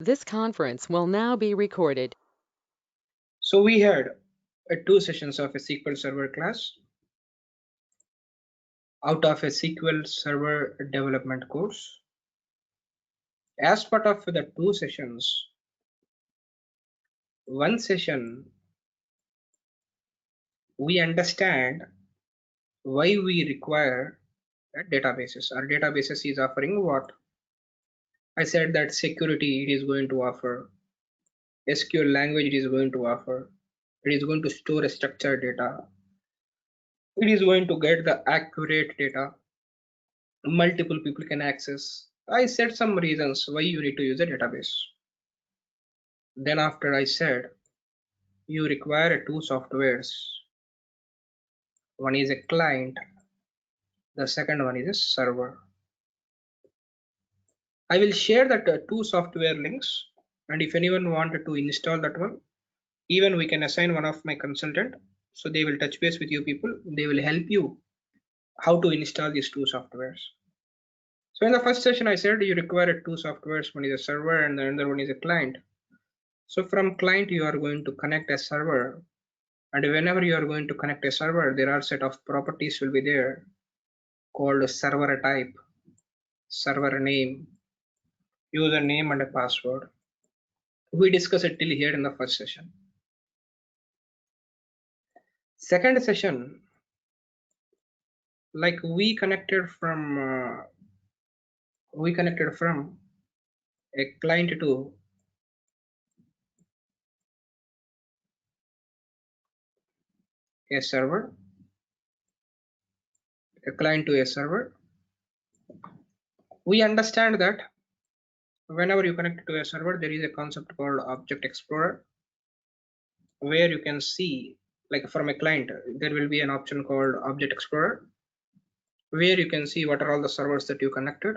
This conference will now be recorded. So we had 2 sessions of a SQL Server class out of a SQL Server development course. As part of the 2 sessions, one session we understand why we require databases. Our databases is offering what? I said that security it is going to offer, SQL language it is going to offer, it is going to store a structured data, it is going to get the accurate data, multiple people can access. I said some reasons why you need to use a database. Then after I said you require 2 softwares. One is a client, the second one is a server. I will share that 2 software links, and if anyone wanted to install that one, even we can assign one of my consultant, so they will touch base with you people, they will help you how to install these 2 softwares. So in the first session I said you require 2 softwares, one is a server and the another one is a client. So from client you are going to connect a server, and whenever you are going to connect a server, there are set of properties will be there called server type, server name, username and a password. We discussed it till here in the first session. Second session, like we connected from a client to a server, a client to a server. We understand that whenever you connect to a server, there is a concept called Object Explorer, where you can see, like from a client, there will be an option called Object Explorer, where you can see what are all the servers that you connected,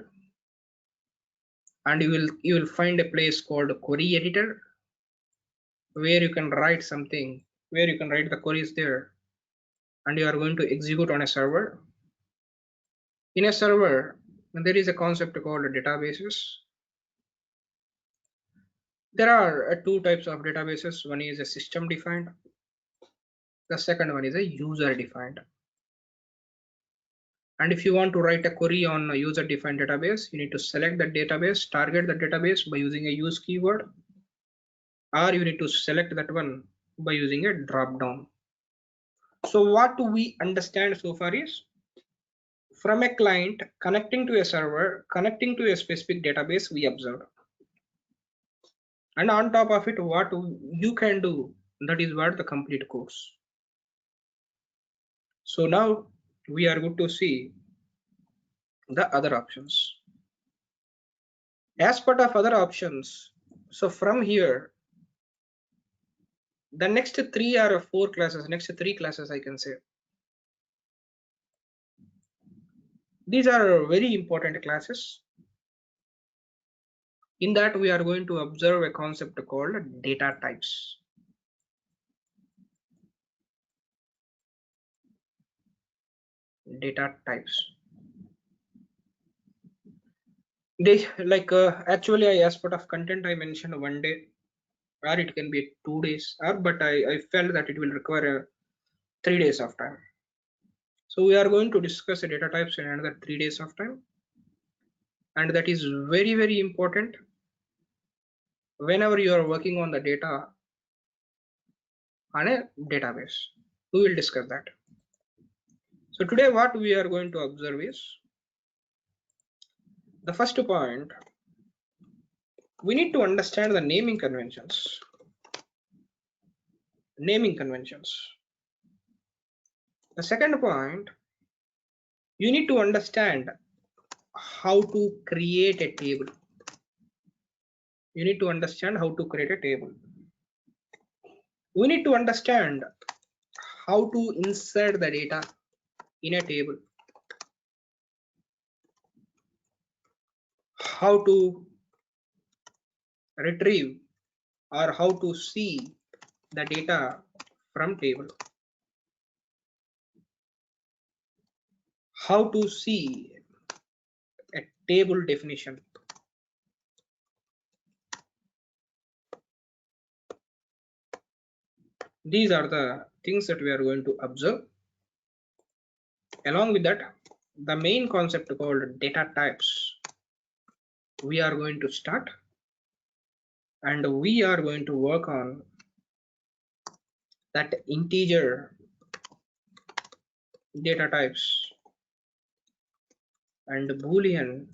and you will find a place called Query Editor, where you can write something, where you can write the queries there, and you are going to execute on a server. In a server, there is a concept called databases. There are 2 types of databases. One is a system defined, the second one is a user defined. And if you want to write a query on a user defined database, you need to select the database, target the database by using a use keyword, or you need to select that one by using a drop down. So what we understand so far is, from a client connecting to a server, connecting to a specific database, we observed. And on top of it, what you can do, that is what the complete course. So now we are going to see the other options. As part of other options, so from here, the next 3 or 4 classes, next 3 classes I can say, these are very important classes. In that we are going to observe a concept called data types. Data types. They like actually as part of content I mentioned 1 day, or it can be 2 days, or but I felt that it will require 3 days of time. So we are going to discuss the data types in another 3 days of time, and that is very important whenever you are working on the data on a database. We will discuss that. So today what we are going to observe is, the first point, we need to understand the naming conventions. Naming conventions. The second point, you need to understand how to create a table. You need to understand how to create a table. We need to understand how to insert the data in a table, how to retrieve or how to see the data from table, how to see a table definition, These are the things that we are going to observe. Along with that, the main concept called data types, we are going to start, and we are going to work on that integer data types and Boolean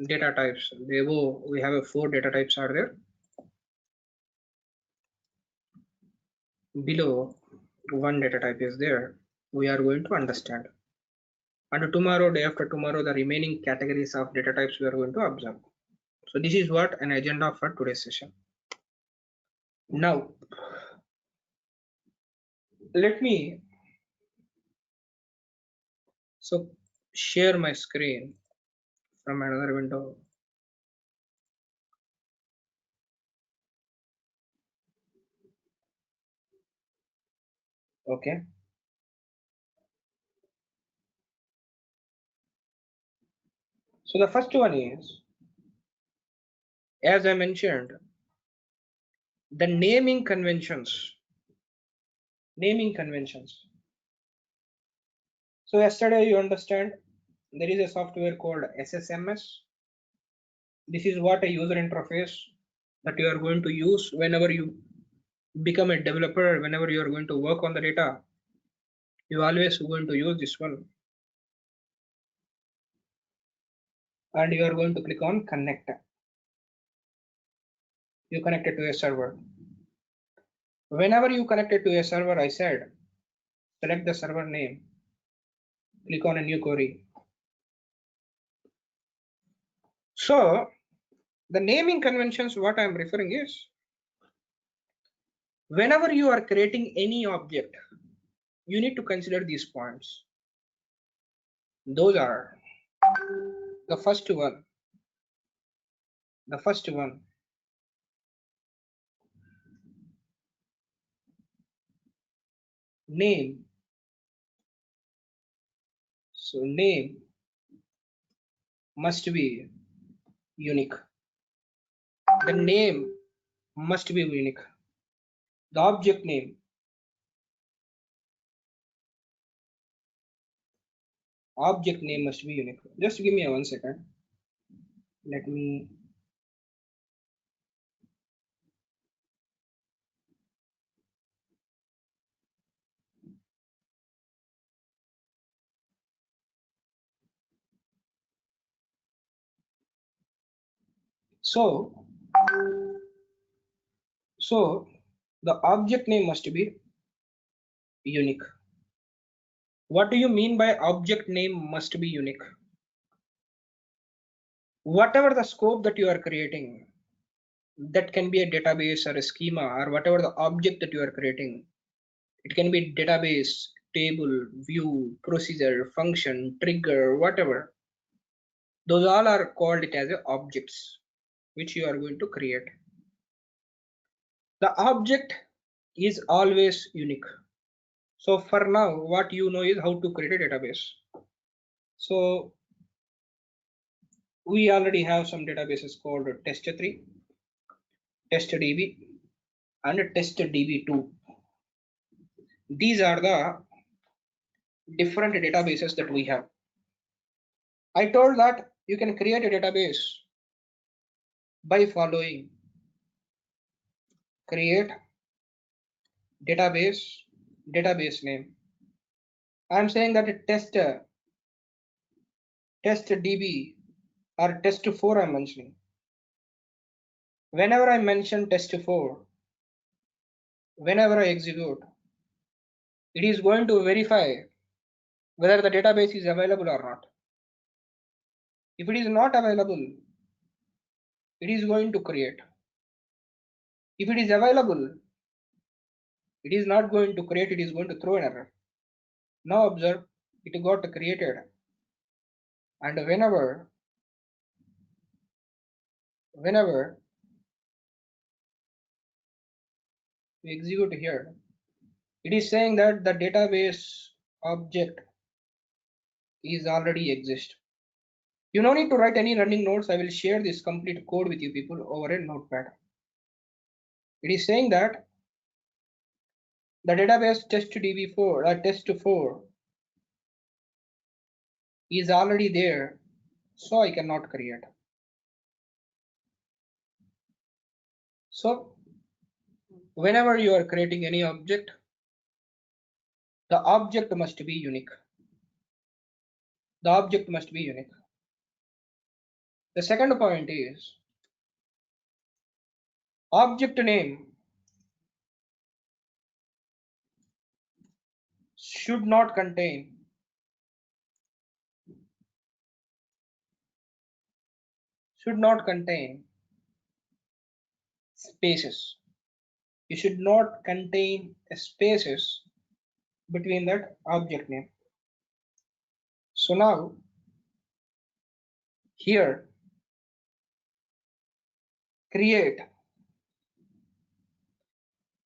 data types. Above we have 4 data types are there. Below, 1 data type is there. We are going to understand. And tomorrow, day after tomorrow, the remaining categories of data types we are going to observe. So this is what an agenda for today's session. Now, let me share my screen from another window. Okay. So the first one is, as I mentioned, the naming conventions. Naming conventions. So yesterday you understand there is a software called SSMS. This is what a user interface that you are going to use whenever you become a developer, whenever you are going to work on the data. You always going to use this one. And you are going to click on connect. You connect it to a server. Whenever you connect it to a server, I said, select the server name, click on a new query. So the naming conventions, what I am referring is, whenever you are creating any object, you need to consider these points. Those are the first one. The first one, name. So name must be unique. The name must be unique. The object name must be unique. Just give me a 1 second. Let me. So the object name must be unique. What do you mean by object name must be unique? Whatever the scope that you are creating, that can be a database or a schema or whatever the object that you are creating. It can be database, table, view, procedure, function, trigger, whatever. Those all are called it as objects which you are going to create. The object is always unique. So for now, what you know is how to create a database. So we already have some databases called test3, testdb, and testdb2. These are the different databases that we have. I told that you can create a database by following: create database name. I'm saying that testdb or test4 I'm mentioning. Whenever I mention test4, whenever I execute, it is going to verify whether the database is available or not. If it is not available, it is going to create. If it is available, it is not going to create, it is going to throw an error. Now observe, it got created, and whenever we execute here, it is saying that the database object is already exist. You don't need to write any running notes. I will share this complete code with you people over a notepad. It is saying that The database test4 test4 is already there, so I cannot create. So whenever you are creating any object, the object must be unique. The object must be unique. The second point is object name should not contain spaces. You should not contain spaces between that object name. So now here create,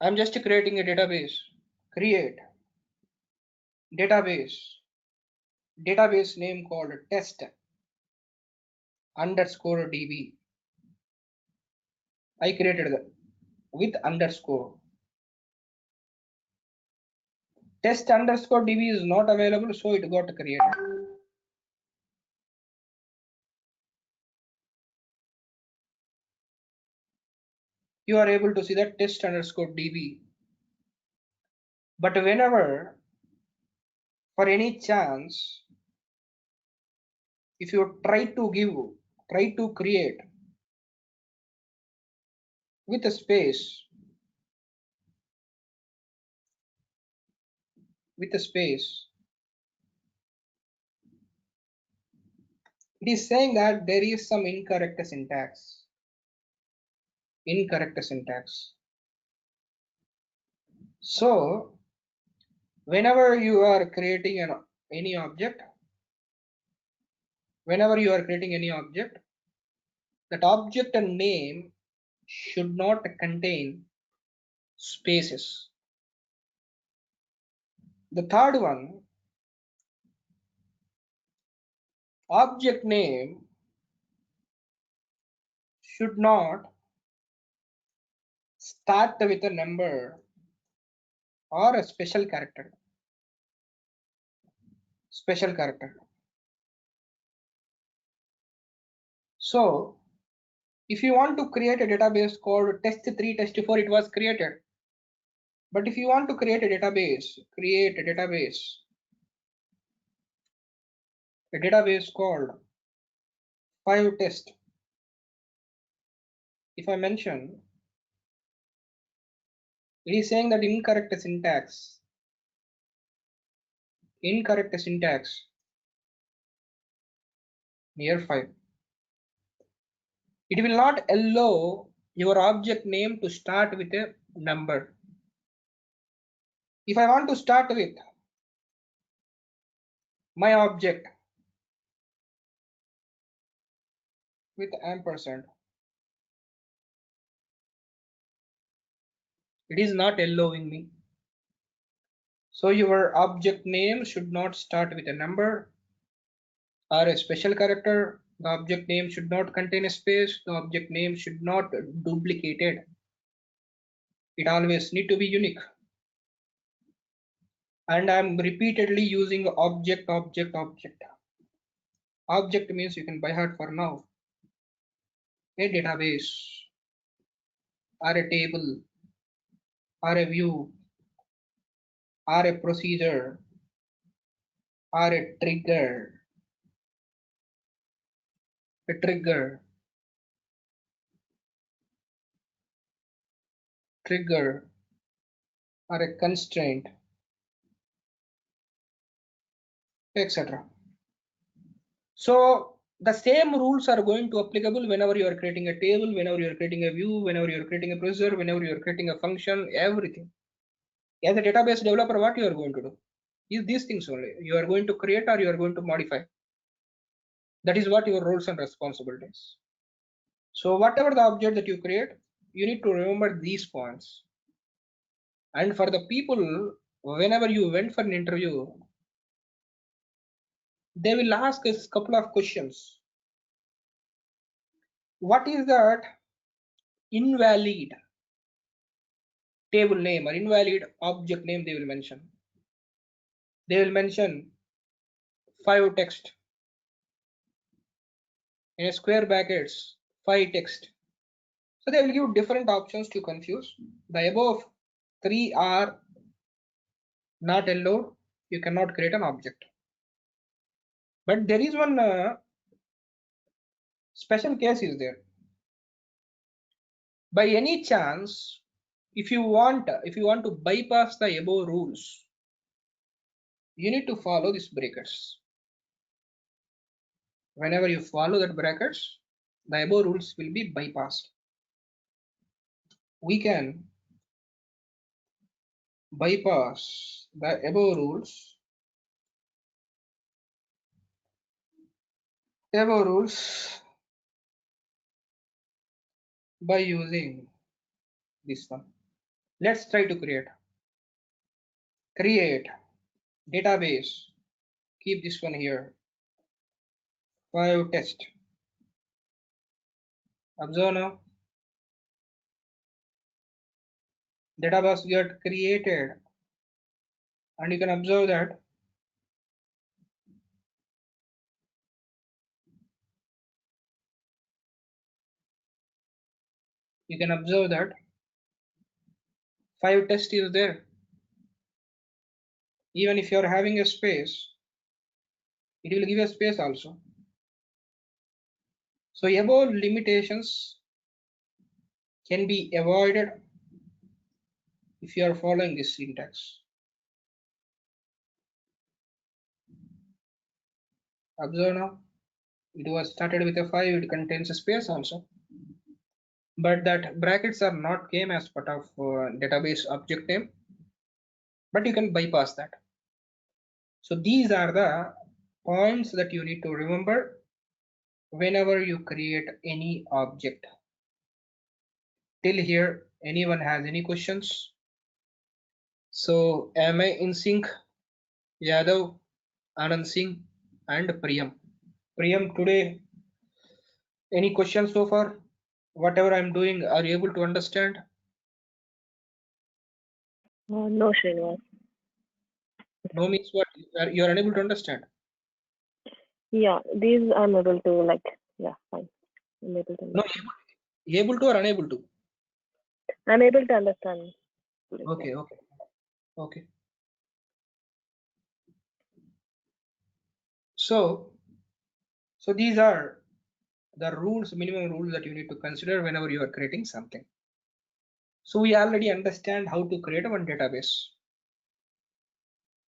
I'm just creating a database. Create database name called test underscore db. I created that with underscore. Test underscore db is not available, so it got created. You are able to see that test underscore db. But whenever, for any chance, if you try to create with a space, it is saying that there is some incorrect syntax. So whenever you are creating any object, that object name should not contain spaces. The third one, object name should not start with a number or a special character. So if you want to create a database called test3 test4, it was created. But if you want to create a database called 5test. If I mention, it is saying that incorrect syntax near 5. It will not allow your object name to start with a number. If I want to start with my object with ampersand, it is not allowing me. So your object name should not start with a number or a special character. The object name should not contain a space. The object name should not duplicated. It always need to be unique. And I'm repeatedly using object. Object means you can by heart for now. A database or a table or a view or a procedure or a trigger or a constraint, etc. So the same rules are going to applicable whenever you are creating a table, whenever you are creating a view, whenever you are creating a procedure, whenever you are creating a function, everything. As a database developer, what you are going to do is these things only. You are going to create or you are going to modify. That is what your roles and responsibilities. So whatever the object that you create, you need to remember these points. And for the people, whenever you went for an interview, they will ask us a couple of questions. What is that invalid table name or invalid object name they will mention. They will mention 5 text in a square brackets 5 text. So they will give different options to confuse. The above 3 are not allowed. You cannot create an object. But there is one special case is there. By any chance, if you want to bypass the above rules, you need to follow these brackets. Whenever you follow that brackets, the above rules will be bypassed. We can bypass the above rules by using this one. Let's try to create database. Keep this one here. 5 test. Observe now. Database get created, and you can observe that you can observe that 5 test is there. Even if you are having a space, it will give a space also. So above limitations can be avoided if you are following this syntax. Observe now, it was started with a 5, it contains a space also. But that brackets are not came as part of database object name, but you can bypass that. So these are the points that you need to remember whenever you create any object. Till here, anyone has any questions? So am I in sync? Yadav, Anand Singh and Priyam. Priyam, today any questions so far? Whatever I'm doing, are you able to understand? No, Srinivas. No means what? You are unable to understand. Yeah, these I'm able to like. Yeah, fine. I'm able to No, understand. able to or unable to? I'm able to understand. Okay, Yeah. okay, okay. So these are the rules, minimum rules that you need to consider whenever you are creating something. So we already understand how to create one database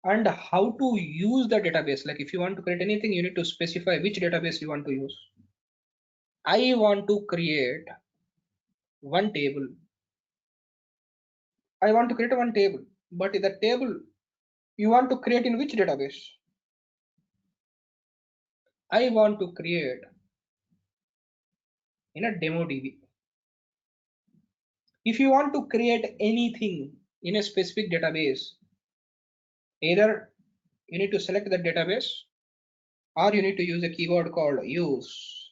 and how to use the database. Like if you want to create anything, you need to specify which database you want to use. I want to create one table. I want to create one table, but the table you want to create in which database? I want to create in a demo DB. If you want to create anything in a specific database, either you need to select the database or you need to use a keyword called use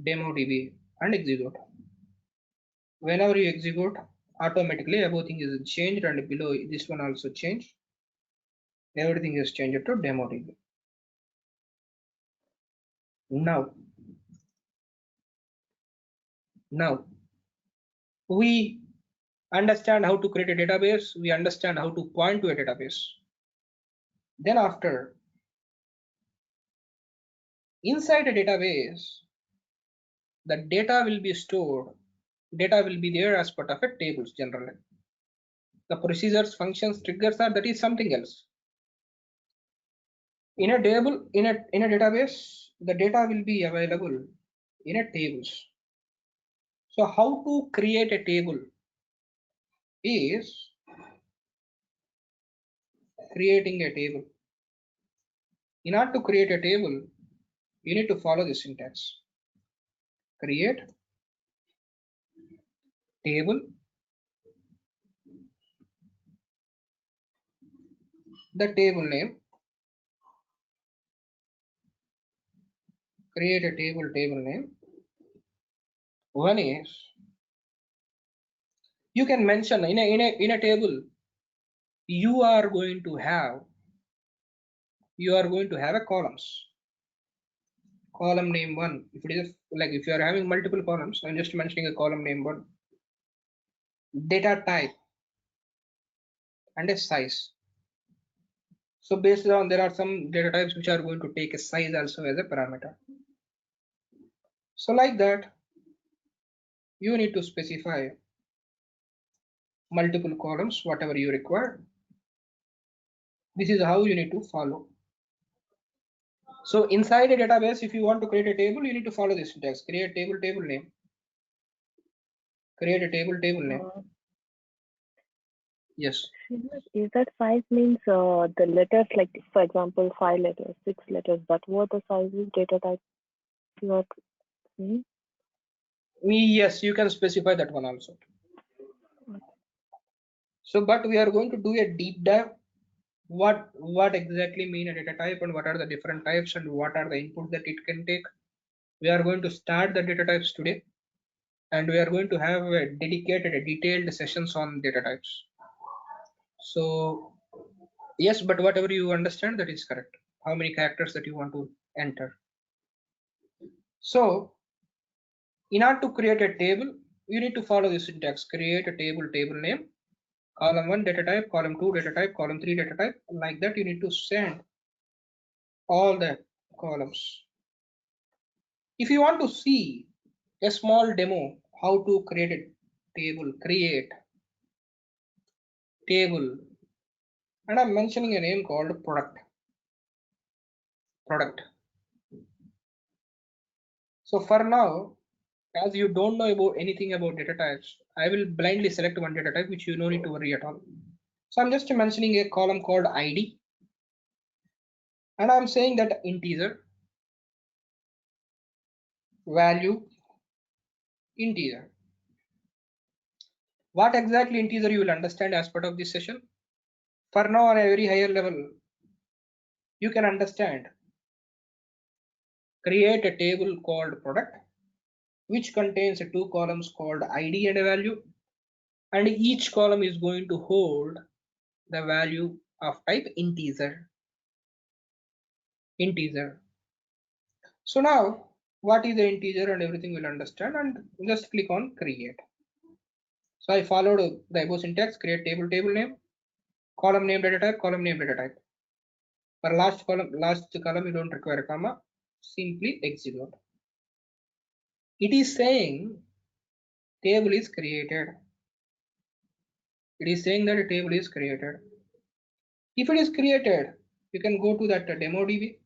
demo DB and execute. Whenever you execute, automatically everything is changed, and below this one also changed. Everything is changed to demo DB. Now we understand how to create a database, we understand how to point to a database. Then after, inside a database, the data will be stored, data will be there as part of a tables generally. The procedures, functions, triggers are that is something else. In a table, in a database, the data will be available in a tables. So how to create a table is creating a table. In order to create a table, you need to follow the syntax. Create table, the table name, create a table name. One is You can mention in a table, you are going to have a columns. Column name 1. If it is like if you are having multiple columns, I'm just mentioning a column name 1. Data type and a size. So based on, there are some data types which are going to take a size also as a parameter. So like that, you need to specify multiple columns, whatever you require. This is how you need to follow. So inside a database, if you want to create a table, you need to follow this syntax. Create table, table name. Create a table, table name. Yes. Is that size means the letters, like for example 5 letters, 6 letters, that what the size is, data type you are saying? Yes, you can specify that one also. So but we are going to do a deep dive. What exactly mean a data type and what are the different types and what are the input that it can take. We are going to start the data types today, and we are going to have a dedicated, detailed sessions on data types. So yes, but whatever you understand, that is correct. How many characters that you want to enter. So in order to create a table, you need to follow this syntax. Create a table, table name, column 1 data type, column 2 data type, column 3 data type. Like that, you need to send all the columns. If you want to see a small demo how to create a table, create table, and I'm mentioning a name called product. So for now, as you don't know about anything about data types, I will blindly select one data type which you don't need to worry at all. So I'm just mentioning a column called ID, and I'm saying that integer, value, integer. What exactly integer you will understand as part of this session. For now, on a very higher level, you can understand. Create a table called product, which contains two columns called ID and a value, and each column is going to hold the value of type integer. So now what is the integer and everything we'll understand, and just click on create. So I followed the above syntax. Create table, table name, column name data type, column name data type. For last column you don't require a comma, simply execute. It is saying table is created. It is saying that a table is created. If it is created, you can go to that demo DB.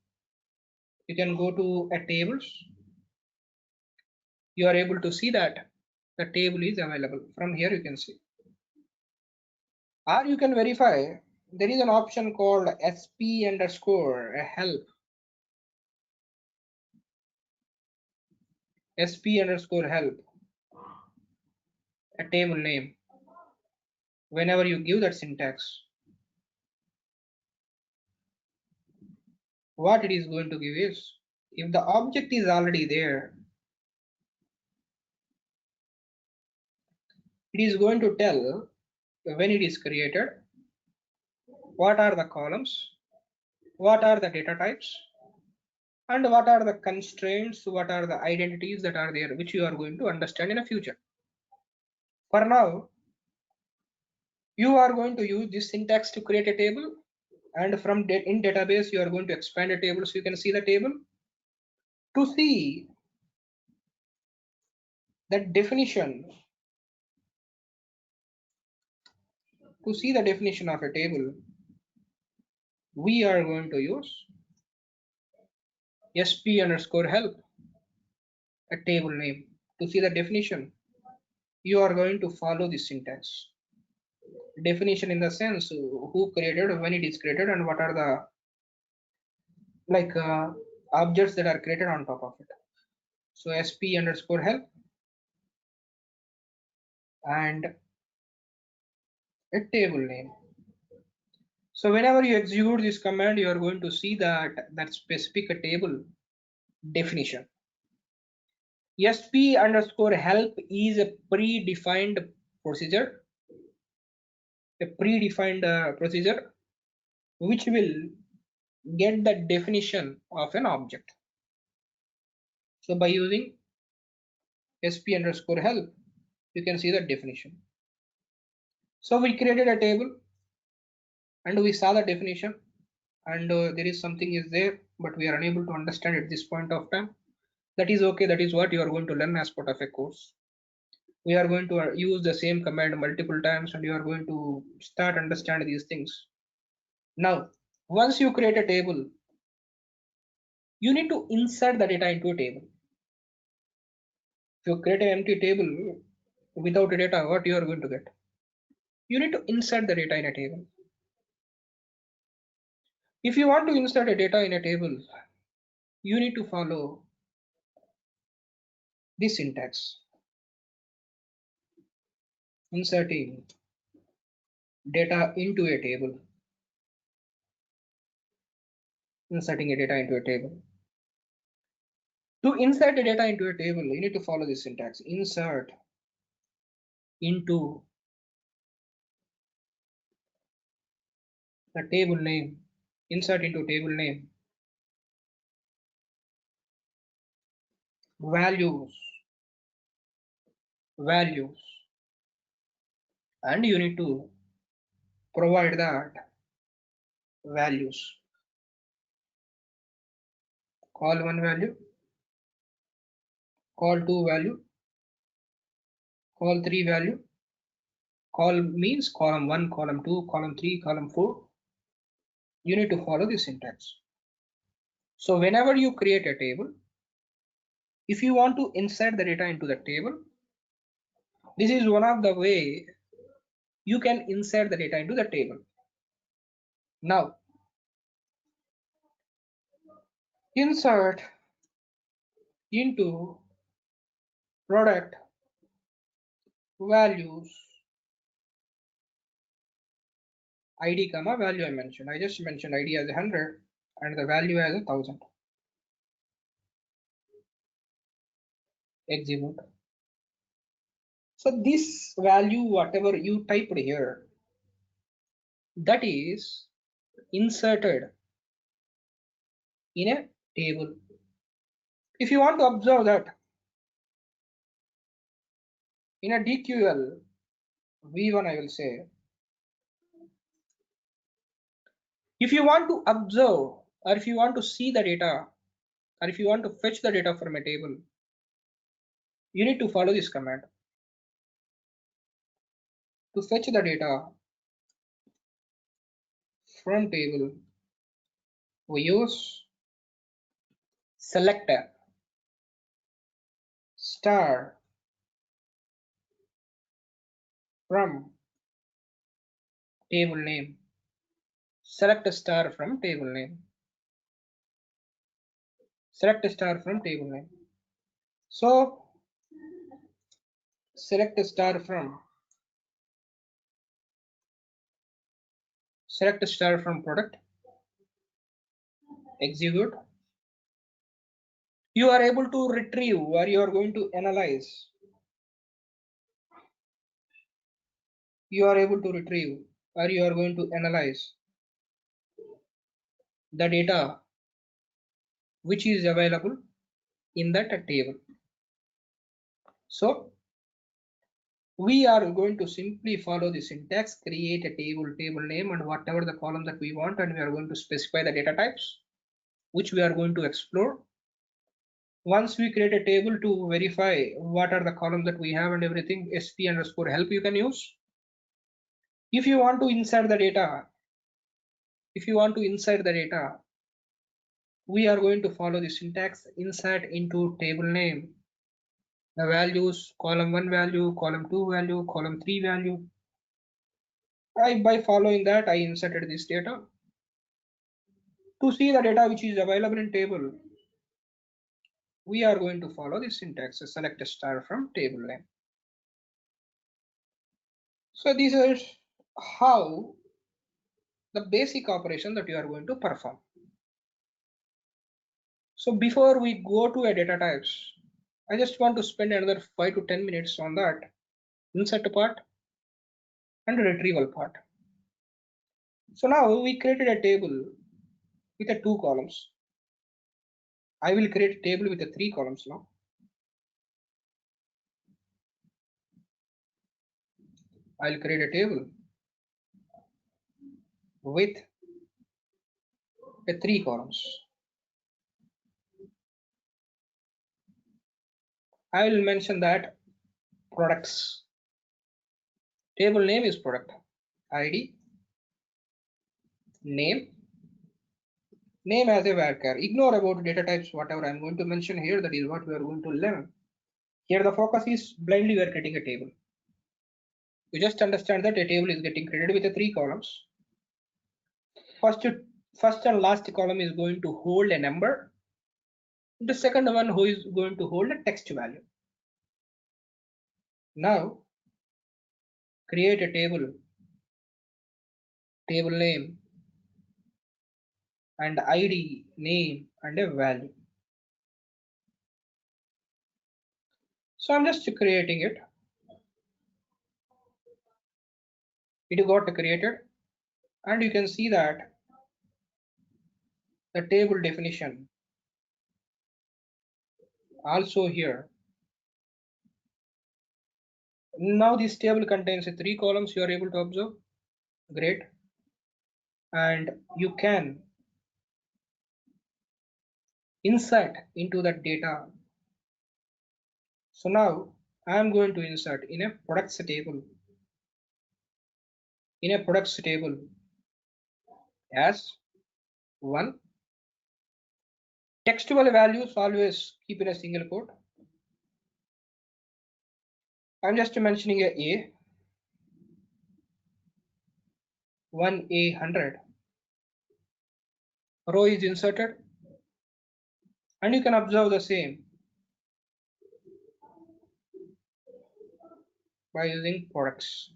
You can go to a tables. You are able to see that the table is available. From here you can see. Or you can verify. There is an option called sp underscore help. sp underscore help. A table name. Whenever you give that syntax, what it is going to give is, if the object is already there, it is going to tell when it is created, what are the columns, what are the data types, and what are the constraints, what are the identities that are there, which you are going to understand in the future. For now, you are going to use this syntax to create a table, and from in database you are going to expand a table so you can see the table. To see that definition, to see the definition of a table, we are going to use sp underscore help, a table name. To see the definition, you are going to follow this syntax. Definition in the sense who created, when it is created, and what are the objects that are created on top of it. So sp underscore help and a table name. So whenever you execute this command, you are going to see that specific table definition. sp underscore help is a predefined procedure, a predefined procedure which will get the definition of an object. So by using sp underscore help, you can see the definition. So we created a table and we saw the definition, and there is something is there, but we are unable to understand at this point of time. That is okay. That is what you are going to learn as part of a course. We are going to use the same command multiple times, and you are going to start understand these things. Now, once you create a table, you need to insert the data into a table. If you create an empty table without data, what you are going to get? You need to insert the data in a table. If you want to insert a data in a table, you need to follow this syntax. Inserting data into a table. Inserting a data into a table. To insert the data into a table, you need to follow this syntax. Insert into the table name. Insert into table name. Values. Values. And you need to provide that values. Call one value. Call two value. Call three value. Call means column 1, column 2, column 3, column 4. You need to follow this syntax. So whenever you create a table, if you want to insert the data into the table, this is one of the way you can insert the data into the table. Now, insert into product values id comma value. I just mentioned id as 100 and the value as 1000. Execute. So this value, whatever you typed here, that is inserted in a table. If you want to observe that in a DQL v1, I will say, if you want to observe or if you want to see the data or if you want to fetch the data from a table, you need to follow this command. To fetch the data from table, we use selector star from table name. Select a star from table name. Select a star from table name. So select a star from product. Execute. You are able to retrieve or you are going to analyze. You are able to retrieve or you are going to analyze the data which is available in that table. So we are going to simply follow the syntax, create a table name and whatever the column that we want, and we are going to specify the data types which we are going to explore. Once we create a table to verify what are the columns that we have and everything, sp underscore help you can use. If you want to insert the data, we are going to follow the syntax. Insert into table name the values, column 1 value, column 2 value, column 3 value. By following that, I inserted this data. To see the data which is available in table, we are going to follow this syntax. Select a star from table name. So this is how the basic operation that you are going to perform. So before we go to a data types, I just want to spend another 5 to 10 minutes on that insert part. and retrieval part. So now we created a table with a 2 columns. I will create a table with a 3 columns now. I'll create a table with a 3 columns. I will mention that products. Table name is product. ID, name as a varchar. Ignore about data types, whatever I'm going to mention here, that is what we are going to learn. Here the focus is blindly we are creating a table. You just understand that a table is getting created with a 3 columns. First and last column is going to hold a number. The second one who is going to hold a text value. Now create a table name and ID, name and a value. So I'm just creating it. It got created and you can see that the table definition also here. Now this table contains 3 columns, you are able to observe. Great. And you can insert into that data. So now I am going to insert in a products table. In a products table as 1. Textual values always keep in a single quote. I'm just mentioning a 1A100. Row is inserted and you can observe the same by using products.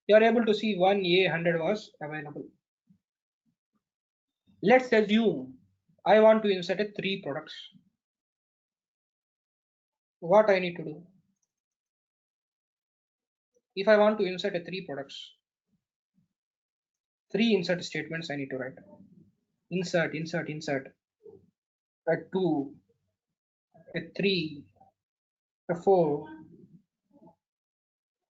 You are able to see 1A100 was available. Let's assume I want to insert a 3 products. What I need to do? If I want to insert a 3 products, 3 insert statements I need to write. Insert, a 2, a 3, a 4.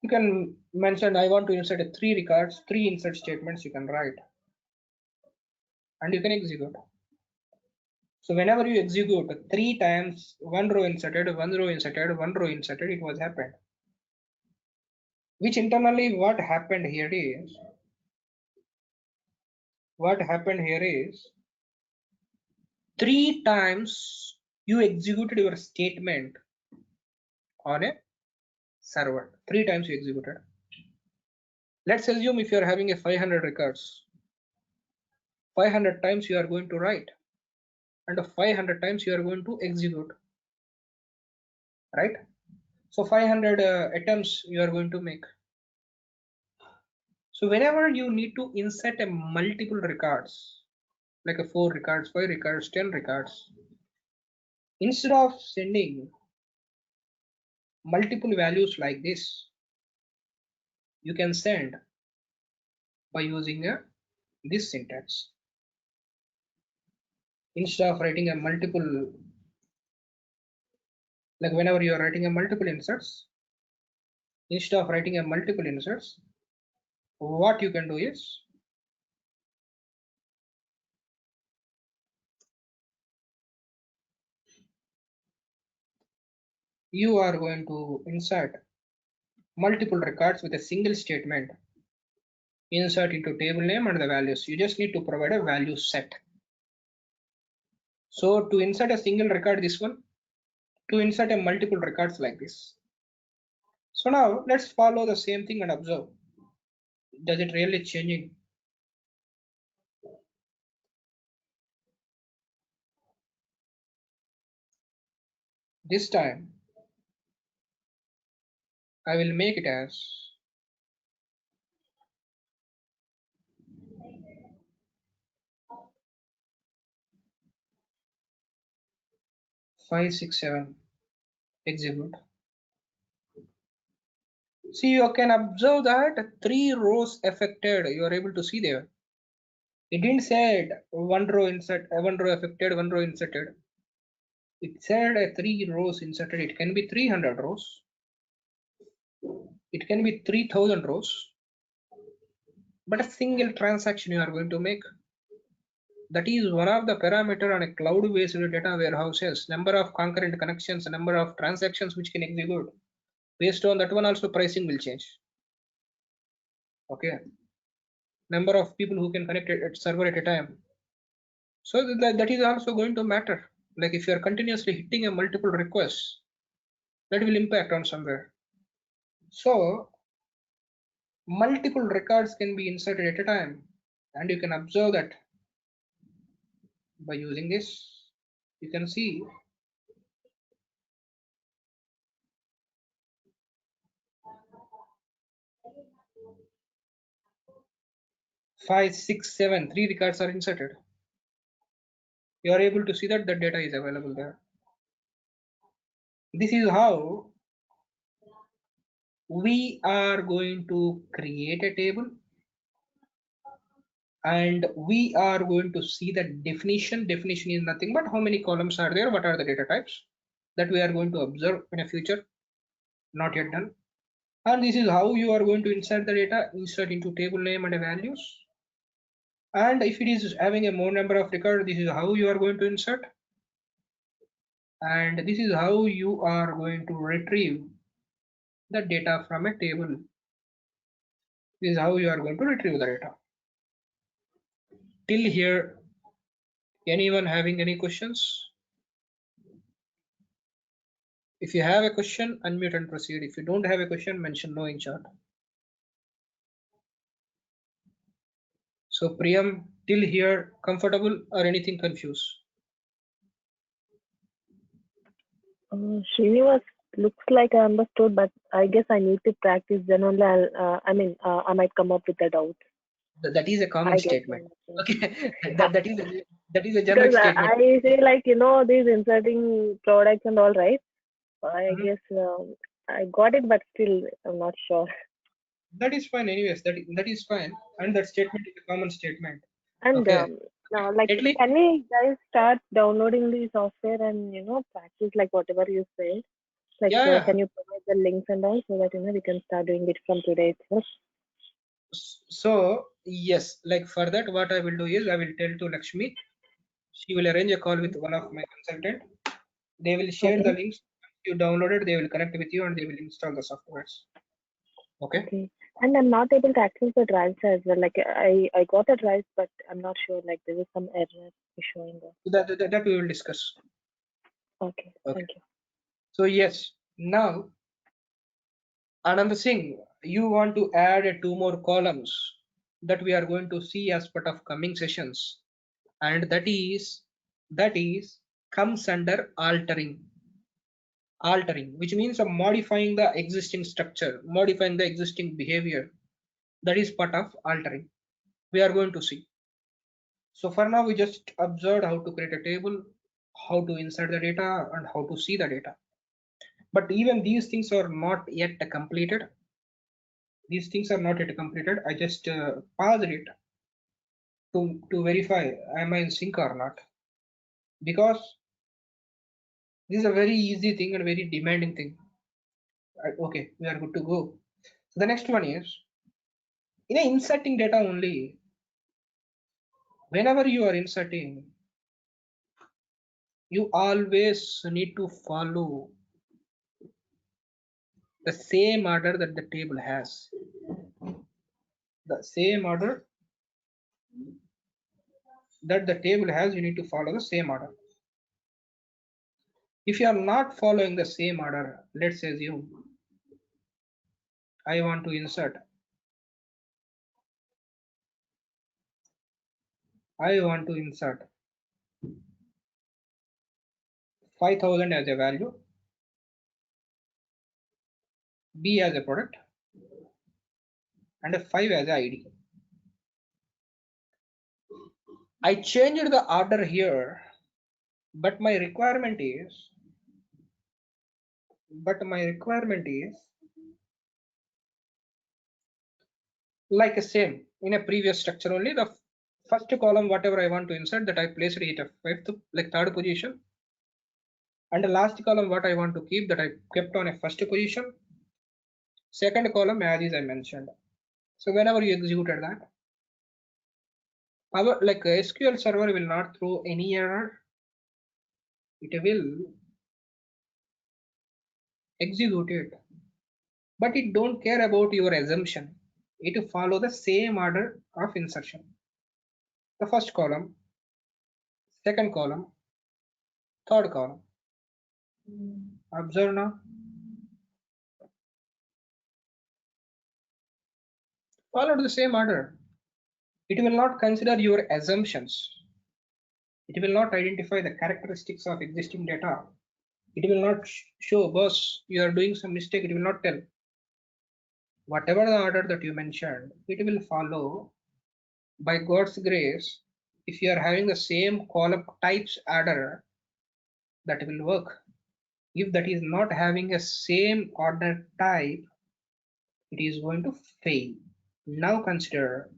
You can mention I want to insert a 3 records, 3 insert statements you can write. And you can execute. So whenever you execute 3 times, 1 row inserted, 1 row inserted, 1 row inserted, it was happened. Which internally what happened here is, 3 times you executed your statement on a server. 3 times you executed. Let's assume if you are having a 500 records, 500 times you are going to write and 500 times you are going to execute, right? So 500 attempts you are going to make. So whenever you need to insert a multiple records, like a 4 records, 5 records, 10 records, instead of sending multiple values like this, you can send by using this syntax. Instead of writing a multiple, like whenever you are writing a multiple inserts, instead of writing a multiple inserts, what you can do is you are going to insert multiple records with a single statement. Insert into table name and the values. You just need to provide a value set. So to insert a single record, this one, to insert a multiple records like this. So now let's follow the same thing and observe. Does it really changing? This time I will make it as 5, 6, 7, execute. See, you can observe that 3 rows affected, you are able to see there. It didn't say one row insert, one row affected, one row inserted. It said 3 rows inserted. It can be 300 rows. It can be 3000 rows. But a single transaction you are going to make. That is one of the parameter on a cloud-based data warehouses. Number of concurrent connections, number of transactions which can execute. Based on that one also pricing will change. Okay. Number of people who can connect at server at a time. So that is also going to matter. Like if you are continuously hitting a multiple requests, that will impact on somewhere. So multiple records can be inserted at a time, and you can observe that by using this. You can see 5, 6, 7, 3 records are inserted. You are able to see that the data is available there. This is how we are going to create a table, and we are going to see the definition. Definition is nothing but how many columns are there, what are the data types that we are going to observe in a future, not yet done. And this is how you are going to insert the data, insert into table name and values. And if it is having a more number of record, this is how you are going to insert. And this is how you are going to retrieve the data from a table. This is how you are going to retrieve the data. Till here, anyone having any questions? If you have a question, unmute and proceed. If you don't have a question, mention no in chat. So Priyam, till here, comfortable or anything confused? Srinivas, looks like I understood, but I guess I need to practice. Then only I might come up with a doubt. That is a common I guess. statement. Okay, Yeah. that is a generic Because statement. I say like these inserting products and all, right? I Mhm. guess I got it, but still I'm not sure. That is fine. Anyways, that is fine, and that statement is a common statement. And Okay, now, like, at least can we guys start downloading the software and practice like whatever you said? Like, yeah. can you provide the links and all so that we can start doing it from today itself? So yes, like for that, what I will do is I will tell to Lakshmi. She will arrange a call with one of my consultant. They will share the Okay. links. You download it, they will connect with you and they will install the softwares. Okay. Okay. And I'm not able to access the drives as well. Like, I got the drives, but I'm not sure. Like, there is some error showing there. So that we will discuss. Okay. Okay. Thank you. So yes, now another thing, you want to add 2 more columns that we are going to see as part of coming sessions, and that is comes under altering, which means modifying the existing structure, modifying the existing behavior. That is part of altering. We are going to see. So for now, we just observed how to create a table, how to insert the data, and how to see the data. But even these things are not yet completed. These things are not yet completed. I just paused it to verify am I in sync or not, because this is a very easy thing and very demanding thing. Okay, we are good to go. So the next one is in a inserting data only. Whenever you are inserting, you always need to follow the same order that the table has. The same order that the table has, you need to follow the same order. If you are not following the same order, let's assume I want to insert, I want to insert 5000 as a value, B as a product, and a 5 as a ID. I changed the order here, but my requirement is but my requirement is like a same in a previous structure only. The first column, whatever I want to insert, that I placed it at fifth, like third position, and the last column, what I want to keep, that I kept on a first position. Second column as is I mentioned. So whenever you executed that, our like SQL server will not throw any error. It will execute it, but it don't care about your assumption. It will follow the same order of insertion. The first column, second column, third column. Observe now. Follow the same order. It will not consider your assumptions. It will not identify the characteristics of existing data. It will not show, boss, you are doing some mistake. It will not tell. Whatever the order that you mentioned, it will follow by God's grace. If you are having the same column types order, that will work. If that is not having a same order type, it is going to fail. Now consider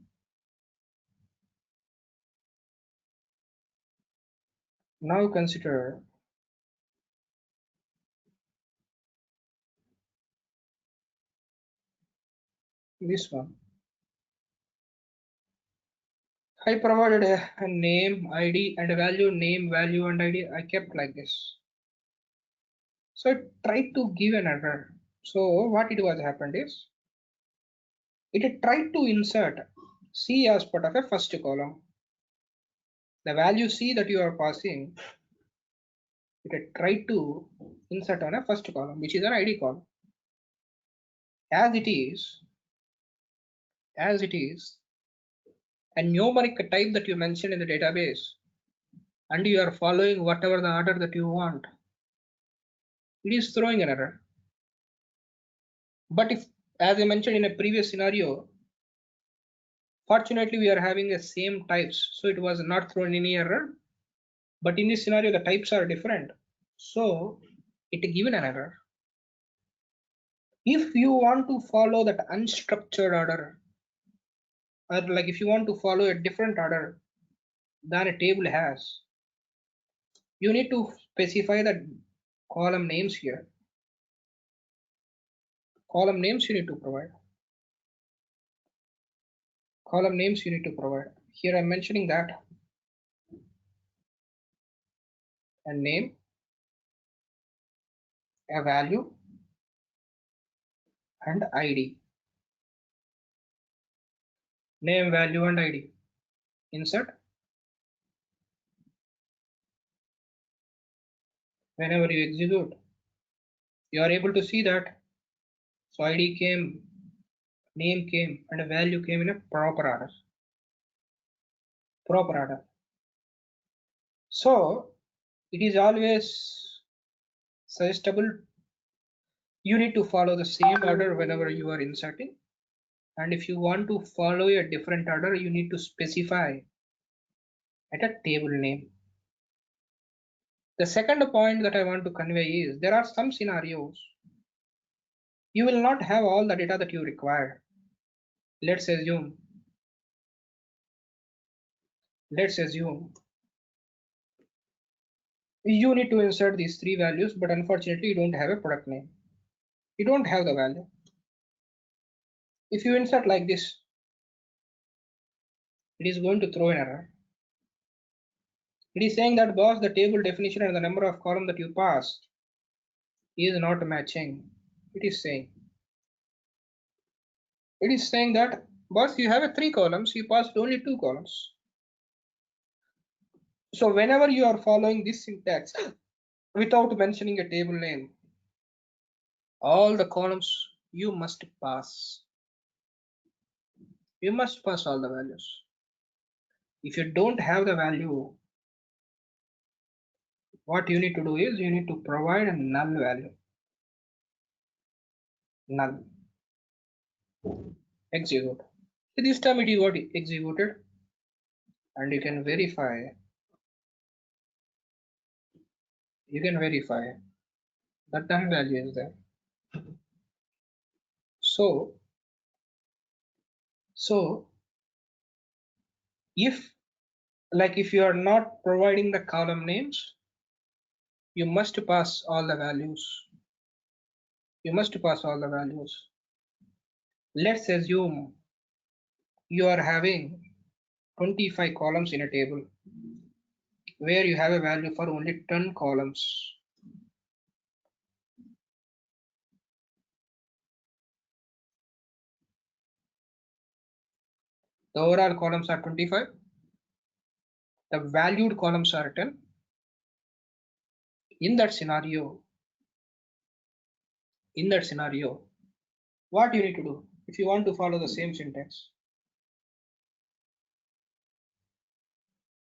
this one. I provided a name, ID, and a value, name, value, and ID. I kept like this. So I tried to give an error. So what it was happened is, it tried to insert C as part of a first column. The value C that you are passing, it tried to insert on a first column, which is an ID column. As it is, a numeric type that you mentioned in the database, and you are following whatever the order that you want, it is throwing an error. But if, as I mentioned in a previous scenario, fortunately we are having the same types, so it was not thrown any error. But in this scenario, the types are different, so it given an error. If you want to follow that unstructured order, or like if you want to follow a different order than a table has, you need to specify the column names here. Column names you need to provide. Column names you need to provide. Here I'm mentioning that. A name, a value, and ID. Name, value, and ID. Insert. Whenever you execute, you are able to see that. So ID came, name came, and a value came in a proper order. Proper order. So it is always suggestible. You need to follow the same order whenever you are inserting. And if you want to follow a different order, you need to specify at a table name. The second point that I want to convey is, there are some scenarios you will not have all the data that you require. Let's assume you need to insert these three values, but unfortunately you don't have a product name. You don't have the value. If you insert like this, it is going to throw an error. It is saying that, boss, the table definition and the number of column that you passed is not matching. It is saying that, boss, you have a 3 columns, you passed only 2 columns. So whenever you are following this syntax without mentioning a table name, all the columns you must pass. You must pass all the values. If you don't have the value, what you need to do is you need to provide a null value. Null. Execute. So this time it is got executed, and you can verify. that null value is there. So if you are not providing the column names, you must pass all the values. Let's assume you are having 25 columns in a table where you have a value for only 10 columns. The overall columns are 25. The valued columns are 10. In that scenario, what you need to do if you want to follow the same syntax?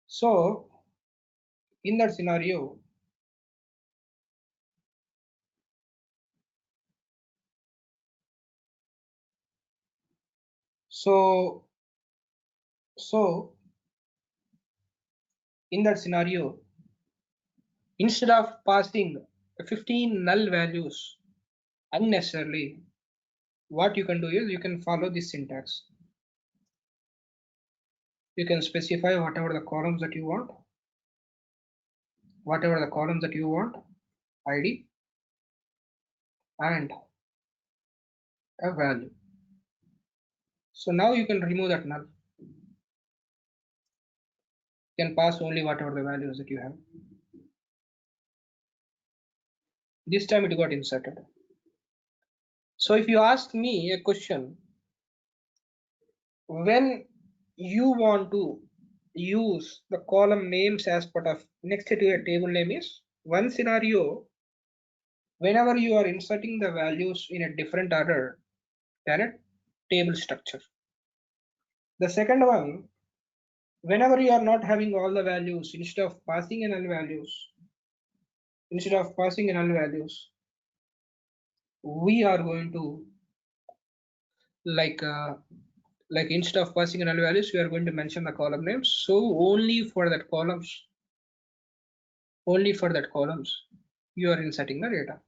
So in that scenario, instead of passing 15 null values unnecessarily, what you can do is you can follow this syntax. You can specify whatever the columns that you want, ID and a value. So now you can remove that null. You can pass only whatever the values that you have. This time it got inserted. So if you ask me a question, when you want to use the column names as part of next to a table name is one scenario whenever you are inserting the values in a different order than a table structure. The second one, whenever you are not having all the values, instead of passing null values, we are going to instead of passing null values, we are going to mention the column names. So only for that columns, you are inserting the data.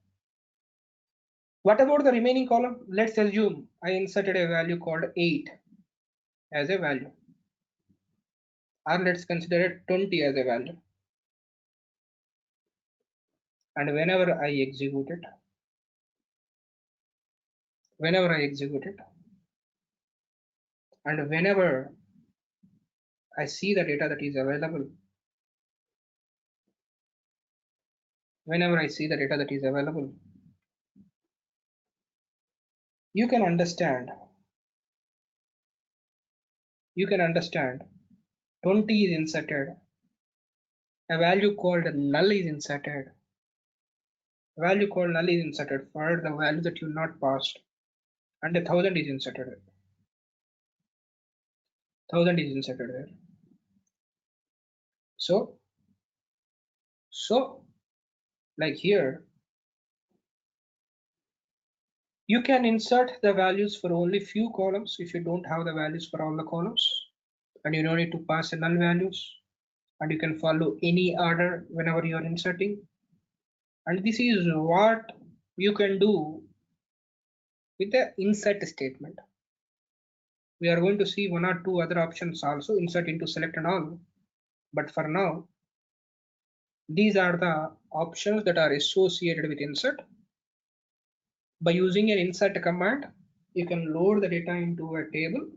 What about the remaining column? Let's assume I inserted a value called 8 as a value, or let's consider it 20 as a value. And whenever I execute it, and whenever I see the data that is available, you can understand 20 is inserted, a value called null is inserted, for the value that you not passed, and 1000 is inserted. 1000 is inserted there. So like here, you can insert the values for only few columns if you don't have the values for all the columns, and you don't need to pass the null values, and you can follow any order whenever you are inserting. And this is what you can do with the insert statement. We are going to see one or two other options also, insert into, select and all, but for now these are the options that are associated with insert. By using an insert command, you can load the data into a table.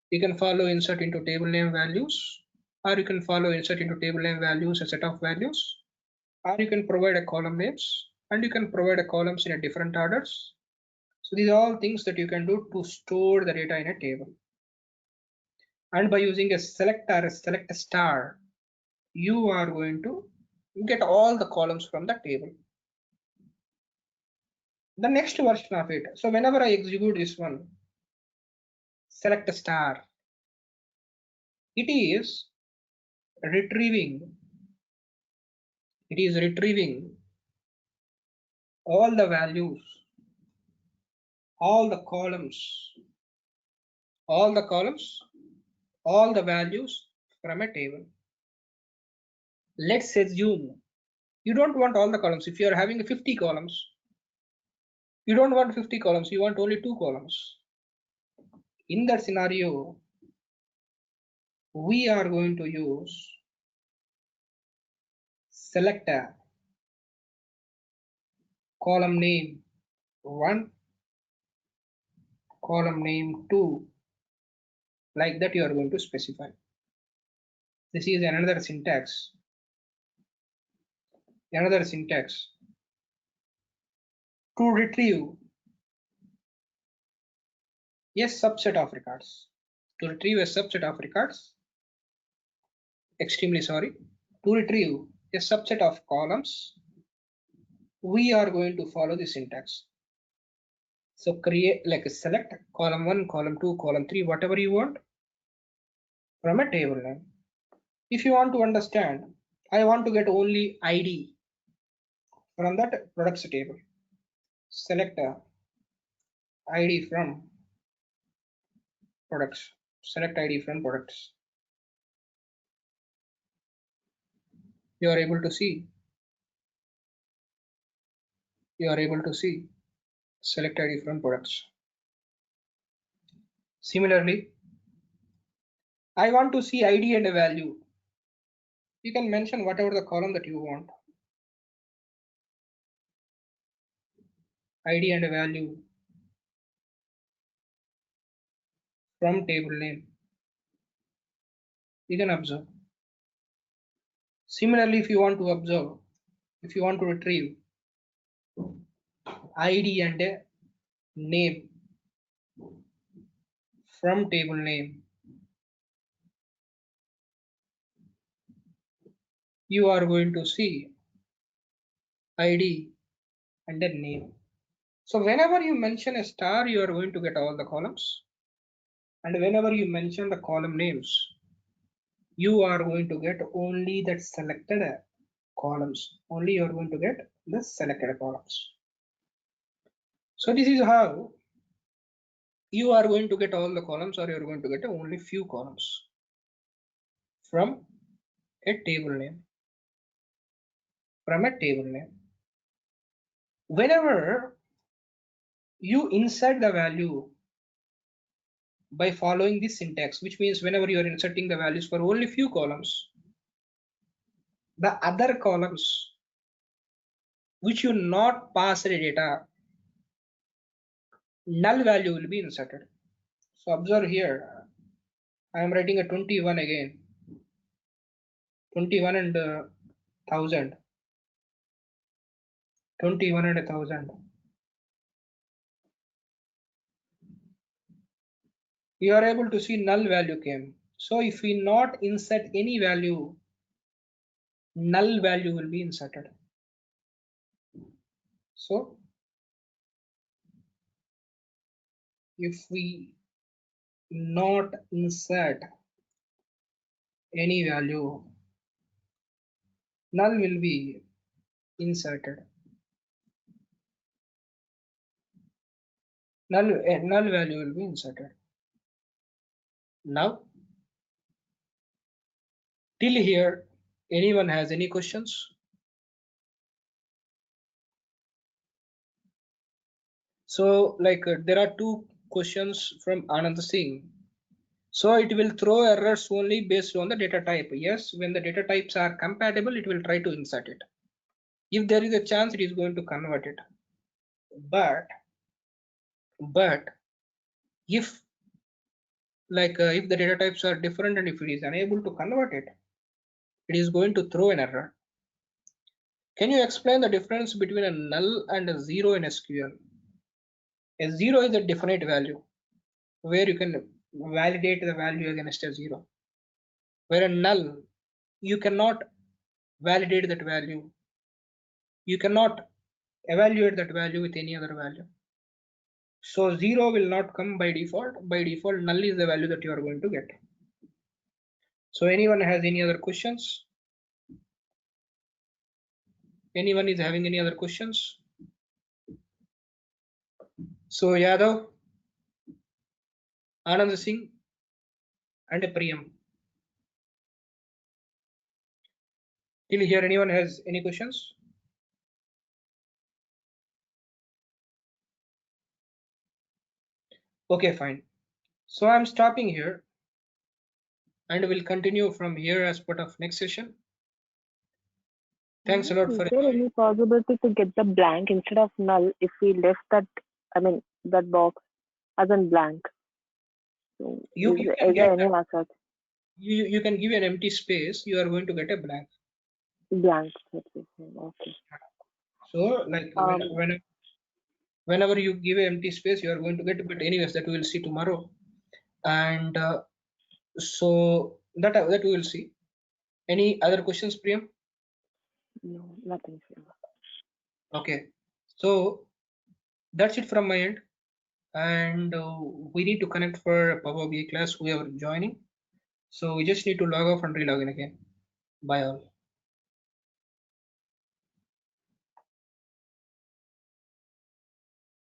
You can follow insert into table name values, or you can follow insert into table name values a set of values, or you can provide a column names, and you can provide a columns in a different orders. So these are all things that you can do to store the data in a table. And by using a select or a select star, you are going to get all the columns from the table. The next version of it, so whenever I execute this one, select star, it is retrieving all the values, all the columns, all the values from a table. Let's assume You don't want all the columns. If you are having 50 columns, you don't want 50 columns, you want only 2 columns. In that scenario, we are going to use select a column name 1, column name 2, like that you are going to specify. This is another syntax. To retrieve a subset of records. To retrieve a subset of records, to retrieve a subset of columns, we are going to follow the syntax. So create like select column 1, column 2, column 3, whatever you want from a table name. If you want to understand, I want to get only ID from that products table. Select a ID from products. Select ID from products. You are able to see. Select ID from products. Similarly, I want to see ID and a value. You can mention whatever the column that you want. ID and a value from table name. You can observe. Similarly, if you want to retrieve ID and a name from table name, you are going to see ID and a name. So whenever you mention a star, you are going to get all the columns. And whenever you mention the column names, you are going to get only that selected columns. Only you are going to get the selected columns. So this is how you are going to get all the columns, or you are going to get only few columns from a table name. Whenever you insert the value by following this syntax, which means whenever you are inserting the values for only few columns, the other columns which you not pass the data, null value will be inserted. So observe here, I am writing a 21 again, 21 and 1000, 21 and 1000. You are able to see null value came. So if we not insert any value, null value will be inserted. So if we not insert any value, null will be inserted. Null value will be inserted. Now, till here, anyone has any questions? So like there are two questions from Anand Singh. So it will throw errors only based on the data type. Yes, when the data types are compatible, it will try to insert it. If there is a chance, it is going to convert it. But if if the data types are different and if it is unable to convert it, it is going to throw an error. Can you explain the difference between a null and a zero in SQL? A zero is a definite value where you can validate the value against a zero. Where a null, you cannot validate that value. You cannot evaluate that value with any other value. So zero will not come by default. By default, null is the value that you are going to get. So anyone has any other questions? Anyone is having any other questions? So Yadav, Anand Singh, and Priyam. Till here, anyone has any questions? Okay, fine. So I'm stopping here and we'll continue from here as part of next session. Thanks a lot Is for there any possibility to get the blank instead of null if we left that, I mean, that box as in blank? So you can is get there any method? you can give an empty space, you are going to get a blank. Blank. Okay. So like Um, whenever you give an empty space, you are going to get, but anyways, that we will see tomorrow. And so that we will see. Any other questions, Priyam? no, nothing. Okay, so that's it from my end. And we need to connect for a Power BI class, whoever joining. So we just need to log off and re-log in again. Bye all.